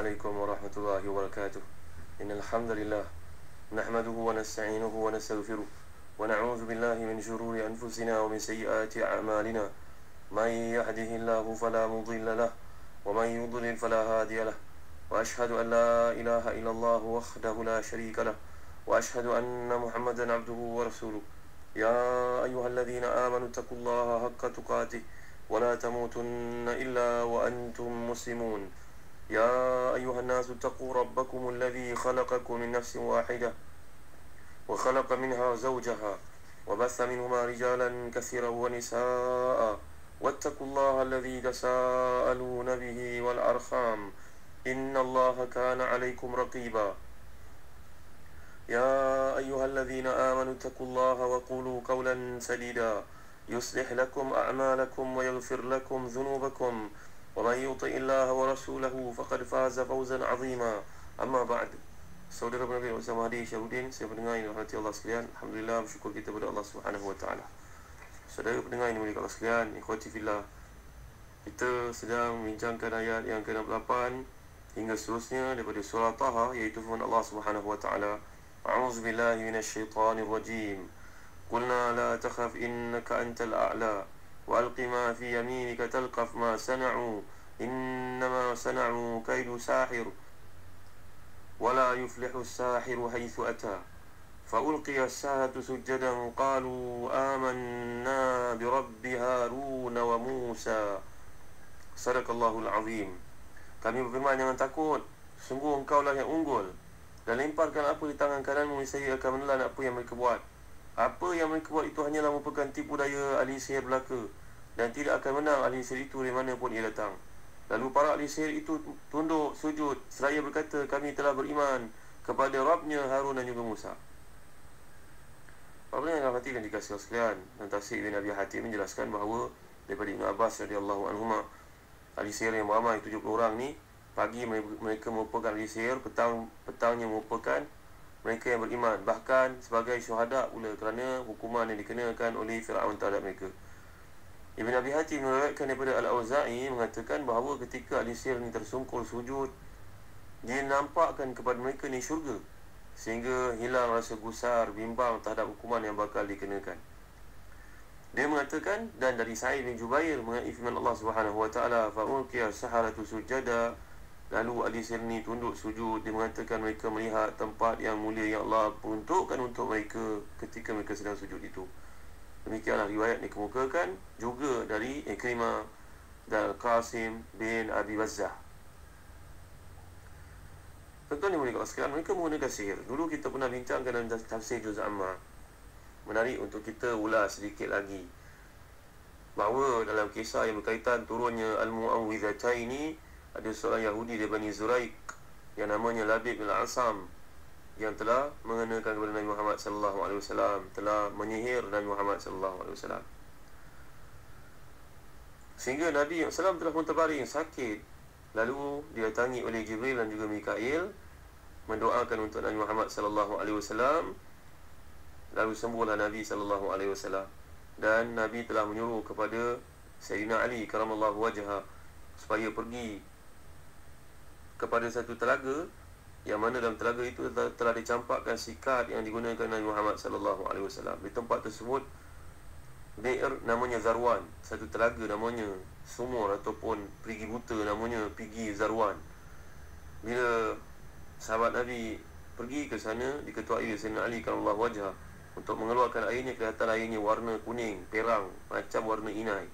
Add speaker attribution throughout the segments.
Speaker 1: عليكم ورحمة الله وبركاته. إن الحمد لله نحمده ونستعينه ونستغفره ونعوذ بالله من شرور أنفسنا ومن سيئات أعمالنا. من يهده الله فلا مضل له ومن يضلل فلا هادي له. وأشهد أن لا إله إلا الله وحده لا شريك له وأشهد أن محمدا عبده ورسوله. يا أيها الذين آمنوا اتقوا الله حق تقاته ولا تموتن إلا وأنتم مسلمون. يا أيها الناس اتقوا ربكم الذي خلقكم من نفس واحدة وخلق منها زوجها وبث منهما رجالا كثيرا ونساء واتقوا الله الذي تساءلون به والأرحام إن الله كان عليكم رقيبا. يا أيها الذين آمنوا اتقوا الله وقولوا قولا سديدا يصلح لكم أعمالكم ويغفر لكم ذنوبكم ومن يطع الله ورسوله فقد فاز فوزا عظيما. أما بعد. Saudara Nabi Muhammad Hadi Syahudin, saya pendengar yang dirahmati Allah sekalian, alhamdulillah bersyukur kita kepada Allah Subhanahu wa taala. Saudara pendengar yang dimuliakan Allah sekalian, ikhwati fillah, kita sedang membincangkan ayat yang ke-68 hingga seterusnya daripada surah Taha, iaitu firman Allah Subhanahu wa taala, A'udzu billahi minasyaitonir rajim. Qulna la takhaf innaka antal a'la wa alqi ma fi yaminika talqaf ma sana'u innama sana'u kaidu sahir ولا يفلح الساحر حيث أتى فألقي السحرة سجدا قالوا آمنا برب هارون وموسى. صدق الله العظيم. Kami berfirman, jangan takut, sungguh engkaulah yang unggul, dan lemparkan apa di tangan kananmu, saya akan menelan apa yang mereka buat. Apa yang mereka buat itu hanyalah merupakan tipu daya ahli sihir belaka, dan tidak akan menang ahli sihir itu dari mana pun ia datang. Lalu para ahli sihir itu tunduk sujud seraya berkata, kami telah beriman kepada Rabbnya Harun dan juga Musa. Apa yang hati dan dikasihi sekalian, dan Tafsir Ibn Abi Hatim menjelaskan bahawa daripada Ibn Abbas radhiyallahu anhuma, ahli sihir yang beramai 70 orang ni, pagi mereka merupakan ahli sihir, petangnya merupakan mereka yang beriman, bahkan sebagai syuhada pula kerana hukuman yang dikenakan oleh Fir'aun terhadap mereka. Ibn Abi Hatim meriwayatkan daripada Al-Auza'i mengatakan bahawa ketika ahli sihir ni tersungkur sujud, dia nampakkan kepada mereka ni syurga, sehingga hilang rasa gusar, bimbang terhadap hukuman yang bakal dikenakan. Dia mengatakan, dan dari Sa'id bin Jubair mengenai firman Allah Subhanahu wa taala, fa'ulqiya as-saharatu sujada, lalu ahli sihir ni tunduk sujud. Dia mengatakan mereka melihat tempat yang mulia yang Allah peruntukkan untuk mereka ketika mereka sedang sujud itu. Demikianlah riwayat dikemukakan juga dari Ikrimah dan Qasim bin Abi Bazzah. Tuan-tuan yang mulia sekalian, mereka menggunakan sihir. Dulu kita pernah bincangkan dalam tafsir Juz Amma. Menarik untuk kita ulas sedikit lagi bahawa dalam kisah yang berkaitan turunnya Al-Mu'awwidhataini, ada seorang Yahudi dari Bani Zuraik yang namanya Labid bin Al-Asam, yang telah mengenakan kepada Nabi Muhammad sallallahu alaihi wasallam, telah menyihir Nabi Muhammad sallallahu alaihi wasallam, sehingga Nabi SAW telah pun terbaring sakit. Lalu didatangi oleh Jibril dan juga Mikail, mendoakan untuk Nabi Muhammad sallallahu alaihi wasallam. Lalu sembuhlah Nabi sallallahu alaihi wasallam, dan Nabi telah menyuruh kepada Sayyidina Ali karamallahu wajhah supaya pergi kepada satu telaga, yang mana dalam telaga itu telah dicampakkan sikat yang digunakan Nabi Muhammad sallallahu alaihi wasallam. Di tempat tersebut Bi'r namanya Zarwan, satu telaga namanya sumur ataupun perigi buta namanya perigi Zarwan. Bila sahabat Nabi pergi ke sana, diketuai oleh Sayyidina Ali karamallahu wajhah untuk mengeluarkan airnya, kelihatan airnya warna kuning, perang, macam warna inai.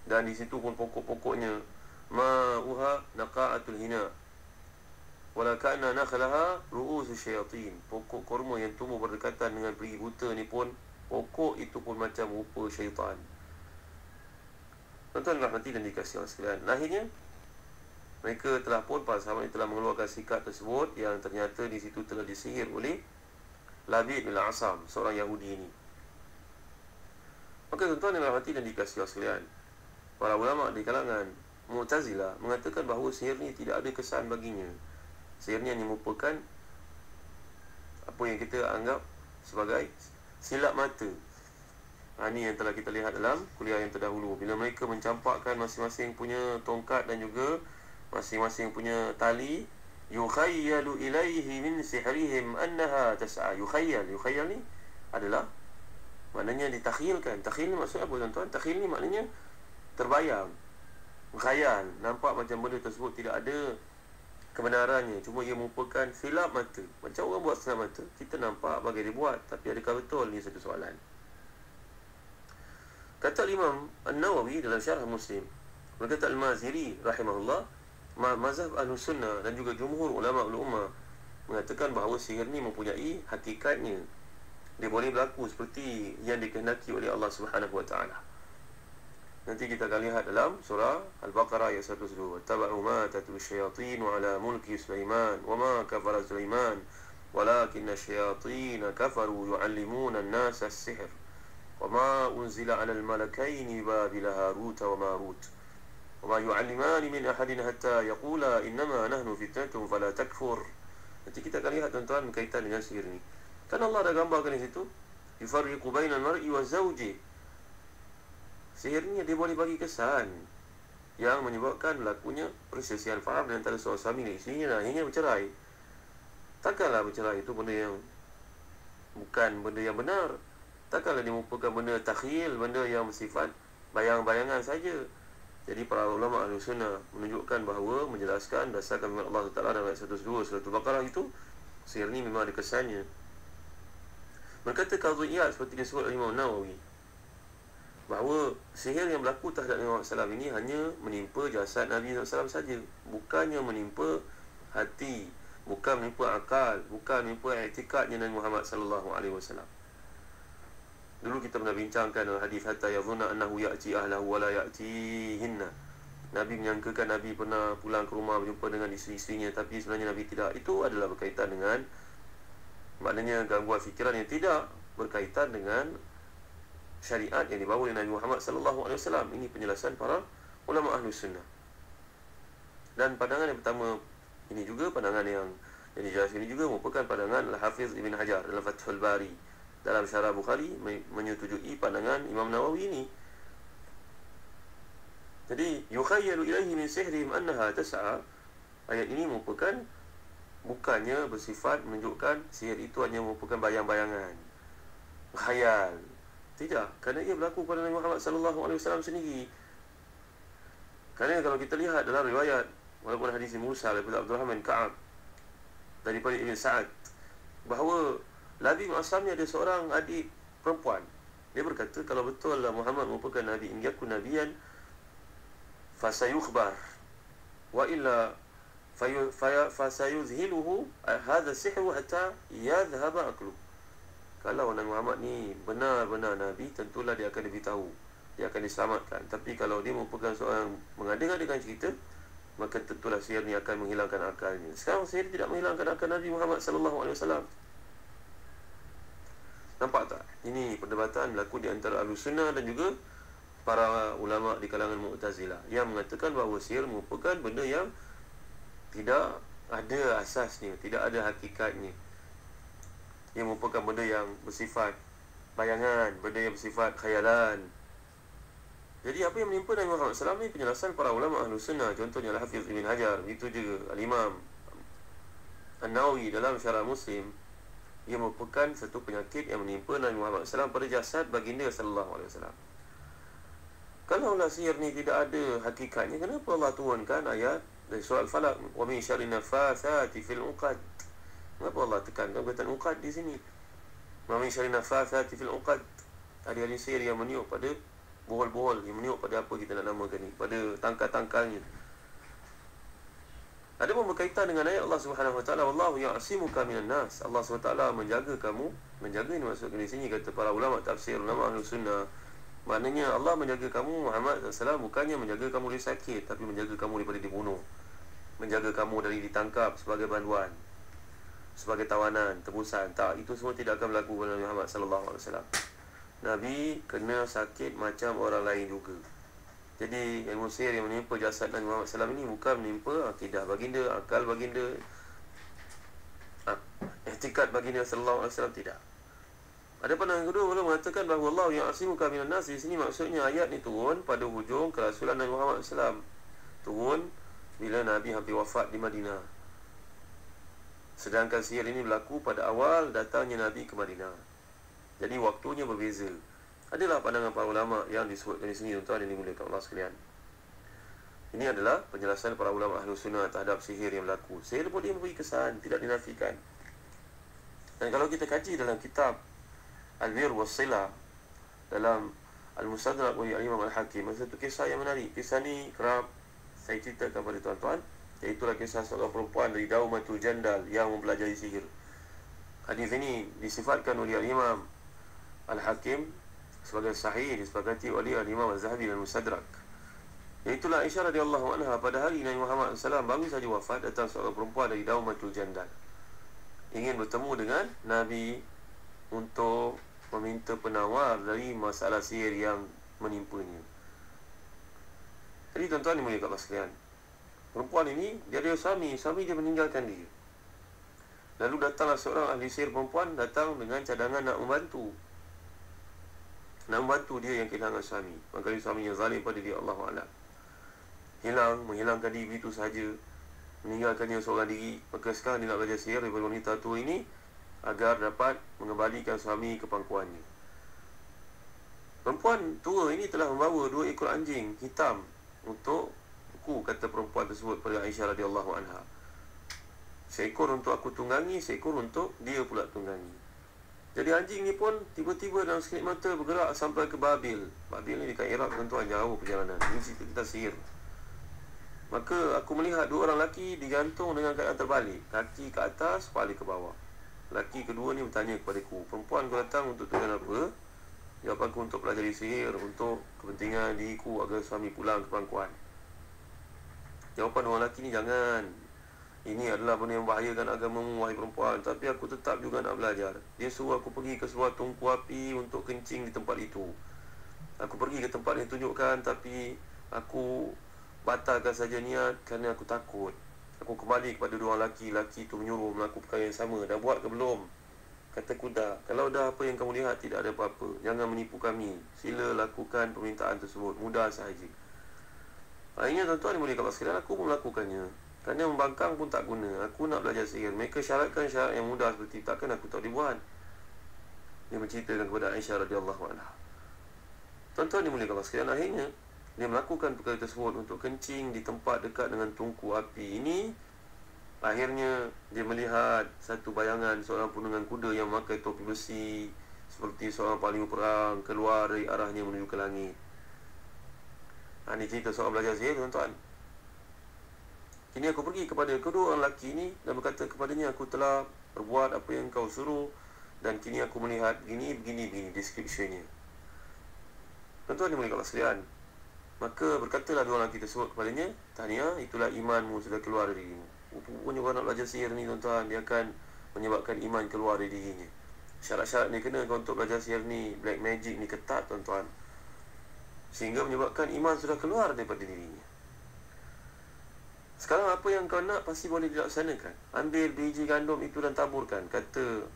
Speaker 1: Dan di situ pun pokok-pokoknya ma'uha naqa'atul hina wala kana nakhlaha ru'usu syayatin. Pokok kurma yang tumbuh berdekatan dengan perigi buta ni pun, pokok itu pun macam rupa syaitan. Tuan-tuan rahmati dan dikasihi Allah sekalian, akhirnya mereka telah pun, para sahabat telah mengeluarkan sikat tersebut, yang ternyata di situ telah disihir oleh Labid bin Al-Asam, seorang Yahudi ini. Maka tuan-tuan yang rahmati dan dikasihi Allah sekalian, para ulama di kalangan Mu'tazilah mengatakan bahawa sihir ni tidak ada kesan baginya. Sihirnya ni merupakan apa yang kita anggap sebagai silap mata. Ini yang telah kita lihat dalam kuliah yang terdahulu, bila mereka mencampakkan masing-masing punya tongkat dan juga masing-masing punya tali. Yukhayyalu ilaihi min sihrihim annaha tas'a. Yukhayyal ni adalah maknanya ditakhilkan. Takhil ni maksud apa tuan-tuan? Takhil ni maknanya terbayang, khayal, nampak macam benda tersebut tidak ada kebenarannya, cuma ia merupakan silap mata. Macam orang buat silap mata, kita nampak bagai dia buat, tapi adakah betul? Ni satu soalan. Kata Imam An-Nawawi dalam Syarah Muslim, berkata Al-Maziri rahimahullah, mazhab Ahlus Sunnah dan juga jumhur ulama ummah mengatakan bahawa sihir ni mempunyai hakikatnya. Dia boleh berlaku seperti yang dikehendaki oleh Allah Subhanahu wa taala. Nanti kita akan lihat dalam surah Al-Baqarah ayat 102. Taba'u ma tatlu syayatin ala mulki Sulaiman wa ma kafara Sulaiman walakinna syayatin kafaru yu'allimuna an-nasa as-sihr wa ma unzila 'ala al-malakaini babila Harut wa Marut wa ma yu'allimani min ahadin hatta yaqula innama nahnu fitnatun fala takfur. Nanti kita akan lihat tuan-tuan berkaitan dengan sihir ni. Kan Allah dah gambarkan di situ, yufarriqu bainal mar'i wa zawji. Sihir ni dia boleh bagi kesan yang menyebabkan berlakunya perselisihan faham antara seorang suami dan isterinya dan akhirnya bercerai. Takkanlah bercerai itu benda yang bukan benda yang benar. Takkanlah dia merupakan benda takhil, benda yang bersifat bayang-bayangan saja. Jadi para ulama Ahlus Sunnah menunjukkan bahawa, menjelaskan dasarkan firman Allah Taala dalam ayat 102 surah Al-Baqarah itu, sihir ni memang ada kesannya. Berkata Qadhiyat seperti disebut oleh Imam Nawawi, bahawa sihir yang berlaku terhadap Nabi Muhammad SAW ini hanya menimpa jasad Nabi SAW saja, bukannya menimpa hati, bukan menimpa akal, bukan menimpa i'tikadnya Nabi Muhammad SAW. Dulu kita pernah bincangkan dalam hadis hatta yadhunna annahu ya'ti ahlahu wa la ya'tihinna. Nabi menyangkakan Nabi pernah pulang ke rumah berjumpa dengan isteri-isterinya, tapi sebenarnya Nabi tidak. Itu adalah berkaitan dengan, maknanya gangguan fikiran yang tidak berkaitan dengan syariat yang dibawa oleh Nabi Muhammad SAW. Ini penjelasan para ulama Ahlus Sunnah. Dan pandangan yang pertama ini juga, pandangan yang dijelaskan ini juga merupakan pandangan Al-Hafiz Ibn Hajar dalam Fathul Bari dalam Syarah Bukhari, menyetujui pandangan Imam Nawawi ini. Jadi yukhayyalu ilaihi min sihrihim annaha tas'a, ayat ini merupakan, bukannya bersifat menunjukkan sihir itu hanya merupakan bayang-bayangan, khayal. Tidak, kerana ia berlaku pada Nabi Muhammad SAW sendiri. Kerana kalau kita lihat dalam riwayat, walaupun hadis mursal daripada Abdul Rahman Ka'ab daripada Ibn Sa'ad, bahawa Nabi Muhammad ni ada seorang adik perempuan. Dia berkata, kalau betul lah Muhammad merupakan Nabi, in yakun nabiyan fasayukhbar wa illa fasayuzhiluhu hadha sihru hatta yadhhaba aqlu. Kalau Nabi Muhammad ni benar-benar Nabi, tentulah dia akan diberitahu, dia akan diselamatkan. Tapi kalau dia merupakan seorang mengada-ngadakan cerita, maka tentulah sihir ni akan menghilangkan akalnya. Sekarang sihir tidak menghilangkan akal Nabi Muhammad SAW. Nampak tak? Ini perdebatan berlaku di antara Ahlus Sunnah dan juga para ulama di kalangan Mu'tazilah yang mengatakan bahawa sihir merupakan benda yang tidak ada asasnya, tidak ada hakikatnya. Ia merupakan benda yang bersifat bayangan, benda yang bersifat khayalan. Jadi apa yang menimpa Nabi Muhammad SAW ni penjelasan para ulama Ahlus Sunnah. Contohnya Al-Hafiz Ibn Hajar, itu juga Al-Imam An-Nawawi dalam Syarah Muslim. Ia merupakan satu penyakit yang menimpa Nabi Muhammad SAW pada jasad baginda SAW. Kalaulah sihir ni tidak ada hakikatnya, kenapa Allah turunkan ayat dari surah Al-Falaq, wa min syarri naffatsati fil 'uqad? Kenapa Allah tekankan perkataan uqad di sini? Wa min syarri naffatsati fil 'uqad. Ada sihir yang meniup pada bohol-bohol, yang meniup pada apa kita nak namakan ni, pada tangkal-tangkalnya. Ada pun berkaitan dengan ayat Allah Subhanahu Wa Taala, wallahu ya'simuka minan nas. Allah Subhanahu Wa Taala menjaga kamu. Menjaga ini maksudnya di sini, kata para ulama tafsir, ulama Ahlus Sunnah, maknanya Allah menjaga kamu Muhammad SAW bukannya menjaga kamu dari sakit, tapi menjaga kamu daripada dibunuh, menjaga kamu dari ditangkap sebagai banduan, sebagai tawanan, tebusan. Tak, itu semua tidak akan berlaku pada Nabi Muhammad SAW. Nabi kena sakit macam orang lain juga. Jadi ilmu sihir yang menimpa jasad Nabi Muhammad SAW ini bukan menimpa akidah baginda, akal baginda, i'tikad baginda SAW, tidak. Ada pandangan kedua, boleh mengatakan bahawa Allah yang asimuka minan nas. Di sini maksudnya ayat ni turun pada hujung kerasulan Nabi Muhammad SAW, turun bila Nabi hampir wafat di Madinah. Sedangkan sihir ini berlaku pada awal datangnya Nabi ke Madinah. Jadi waktunya berbeza. Adalah pandangan para ulama yang disebutkan di sini, tuan-tuan yang dimuliakan Allah sekalian. Ini adalah penjelasan para ulama Ahlus Sunnah terhadap sihir yang berlaku. Sihir boleh memberi kesan, tidak dinafikan. Dan kalau kita kaji dalam kitab Al-Bir was-Silah, dalam Al-Mustadrak oleh Imam Al-Hakim, ada satu kisah yang menarik. Kisah ni kerap saya ceritakan kepada tuan-tuan, iaitulah kisah seorang perempuan dari Daumatul Jandal yang mempelajari sihir. Hadis ini disifatkan oleh Imam Al-Hakim sebagai sahih, disepakati oleh Imam Al-Zahabi dan Mustadrak. Iaitulah Aisyah radhiyallahu anha, pada hari Nabi Muhammad SAW baru saja wafat, datang seorang perempuan dari Daumatul Jandal ingin bertemu dengan Nabi untuk meminta penawar dari masalah sihir yang menimpanya. Jadi tuan-tuan dimuliakan Allah sekalian, perempuan ini dia ada suami dia meninggalkan dia. Lalu datanglah seorang ahli sihir perempuan, datang dengan cadangan nak membantu dia yang kehilangan suami. Maka suaminya zalim pada dia, Allahu a'lam, menghilangkan diri itu sahaja, meninggalkannya seorang diri. Maka sekarang dia nak belajar sihir daripada wanita tua ini agar dapat mengembalikan suami ke pangkuannya. Perempuan tua ini telah membawa 2 ekor anjing hitam untuk aku, kata perempuan tersebut pada Aisyah radhiyallahu anha. Seekor untuk aku tunggangi, seekor untuk dia pula tunggangi. Jadi anjing ni pun tiba-tiba dalam sekelip mata bergerak sampai ke Babil. Babil ni dekat Iraq, tuan-tuan, jauh perjalanan. Ini cerita sihir. Maka aku melihat 2 orang lelaki digantung dengan keadaan terbalik, kaki ke atas, kepala ke bawah. Lelaki kedua ni bertanya kepadaku, perempuan kau datang untuk tujuan apa? Jawab aku, untuk pelajari sihir, untuk kepentingan diriku agar suami pulang ke pangkuan. Jawapan orang lelaki ni, jangan, ini adalah benda yang membahayakan agamamu wahai perempuan. Tapi aku tetap juga nak belajar. Dia suruh aku pergi ke sebuah tungku api untuk kencing di tempat itu. Aku pergi ke tempat yang tunjukkan, tapi aku batalkan saja niat kerana aku takut. Aku kembali kepada 2 orang lelaki itu menyuruh melakukan perkara yang sama. Dah buat ke belum? Kataku dah. Kalau dah, apa yang kamu lihat tidak ada apa-apa, jangan menipu kami. Sila lakukan permintaan tersebut, mudah sahaja. Akhirnya tuan-tuan dimuliakan Allah sekalian, aku pun melakukannya. Kerana membangkang pun tak guna. Aku nak belajar sihir. Mereka syaratkan syarat yang mudah seperti takkan aku tak dibuat. Dia menceritakan kepada Aisyah radhiyallahu anha. Tuan-tuan dimuliakan Allah sekalian, akhirnya dia melakukan perkara tersebut untuk kencing di tempat dekat dengan tungku api ini. Akhirnya dia melihat satu bayangan seorang penunggang kuda yang memakai topi besi seperti seorang panglima perang keluar dari arahnya menuju ke langit. Ini cerita seorang belajar sihir, tuan-tuan. Kini aku pergi kepada kedua orang lelaki ini dan berkata kepadanya, aku telah berbuat apa yang kau suruh dan kini aku melihat begini deskripsinya. Tuan-tuan dimuliakan Allah sekalian, maka berkatalah 2 orang lelaki tersebut kepadanya, tahniah, itulah imanmu sudah keluar dari dirimu. Rupanya orang nak belajar sihir ni, tuan-tuan, dia akan menyebabkan iman keluar dari dirinya. Syarat-syarat ni kena untuk belajar sihir ni, black magic ni ketat, tuan-tuan, sehingga menyebabkan iman sudah keluar daripada dirinya. Sekarang apa yang kau nak pasti boleh dilaksanakan. Ambil biji gandum itu dan taburkan. Kata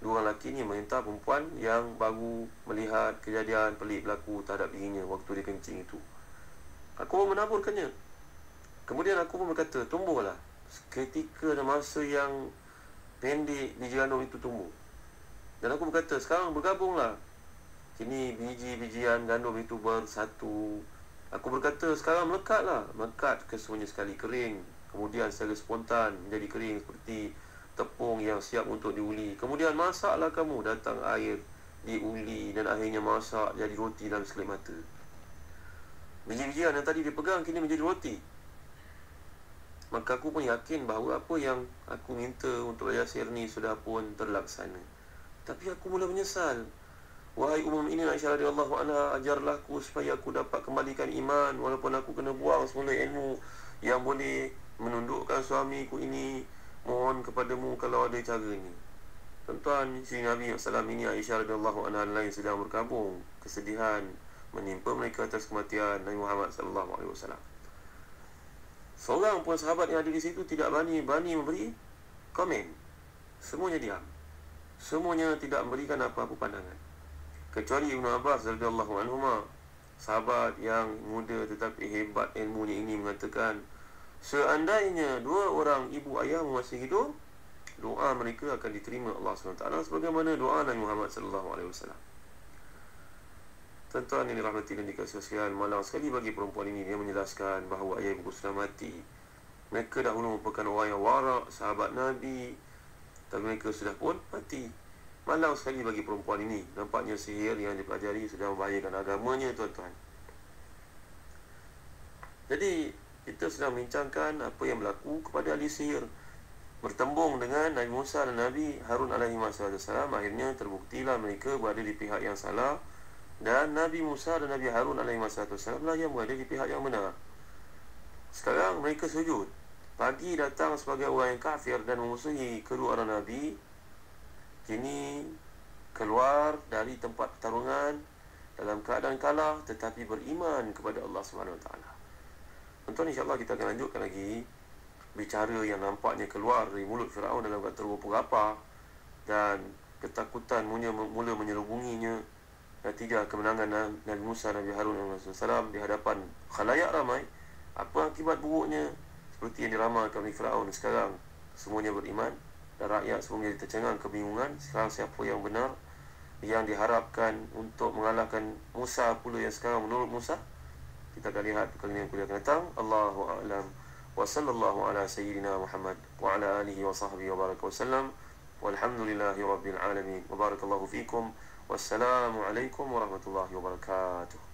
Speaker 1: 2 orang lelaki ni meminta perempuan yang baru melihat kejadian pelik berlaku terhadap dirinya waktu dia kencing itu. Aku pun menaburkannya. Kemudian aku pun berkata, tumbuhlah. Ketika dan masa yang pendek biji gandum itu tumbuh. Dan aku berkata, sekarang bergabunglah. Kini biji-bijian gandum itu bersatu. Aku berkata, sekarang melekatlah. Melekat kesemuanya sekali, kering. Kemudian secara spontan menjadi kering seperti tepung yang siap untuk diuli. Kemudian masaklah kamu, datang air, diuli dan akhirnya masak jadi roti dalam sekelip mata. Biji-bijian yang tadi dipegang kini menjadi roti. Maka aku pun yakin bahawa apa yang aku minta untuk belajar sihir ni sudah pun terlaksana. Tapi aku mula menyesal. Wahai Ummul Mukminin Aisyah radhiyallahu anha, ajarlah aku supaya aku dapat kembalikan iman walaupun aku kena buang semula ilmu yang boleh menundukkan suamiku ini. Mohon kepadamu kalau ada cara ni. Tuan-tuan, isteri Nabi SAW ini, Aisyah radhiyallahu anha lain sedang berkabung. Kesedihan menimpa mereka atas kematian Nabi Muhammad SAW. Seorang pun sahabat yang ada di situ tidak berani memberi komen. Semuanya diam. Semuanya tidak memberikan apa-apa pandangan. Kecuali Ibnu Abbas radhiyallahu anhuma, sahabat yang muda tetapi hebat ilmunya ini, mengatakan, Seandainya dua orang ibu ayahmu masih hidup, doa mereka akan diterima Allah SWT, sebagaimana doa Nabi Muhammad SAW. Tuan-tuan yang dirahmati dan dikasihi sekalian, malang sekali bagi perempuan ini. Dia menjelaskan bahawa ayah ibu sudah mati. Mereka dahulu merupakan orang yang warak, sahabat Nabi, tapi mereka sudah pun mati. Malang sekali bagi perempuan ini. Nampaknya sihir yang dipelajari sudah membahayakan agamanya, tuan-tuan. Jadi kita sedang membincangkan apa yang berlaku kepada ahli sihir. Bertembung dengan Nabi Musa dan Nabi Harun alaihi wassalam, akhirnya terbuktilah mereka berada di pihak yang salah, dan Nabi Musa dan Nabi Harun alaihi wassalam lah yang berada di pihak yang benar. Sekarang mereka sujud. Pagi datang sebagai orang yang kafir dan memusuhi kedua orang Nabi, kini keluar dari tempat pertarungan dalam keadaan kalah tetapi beriman kepada Allah SWT. Tuan-tuan, insyaAllah kita akan lanjutkan lagi bicara yang nampaknya keluar dari mulut Firaun dalam kata berapa, dan ketakutan mula menyelubunginya. Natijah kemenangan Nabi Musa, Nabi Harun SAW di hadapan khalayak ramai. Apa akibat buruknya? Seperti yang diramalkan oleh Firaun. Sekarang semuanya beriman dan rakyat semua menjadi tercengang, kebingungan. Sekarang siapa yang benar, yang diharapkan untuk mengalahkan Musa pula yang sekarang menurut Musa? Kita akan lihat kali ini yang kuliah akan datang. Allahu a'lam. Wa sallallahu ala sayyidina Muhammad wa ala alihi wa sahbihi wa baraka wa sallam. Walhamdulillahi rabbil alamin. Wa barakallahu fikum. Wassalamu alaikum warahmatullahi wabarakatuh.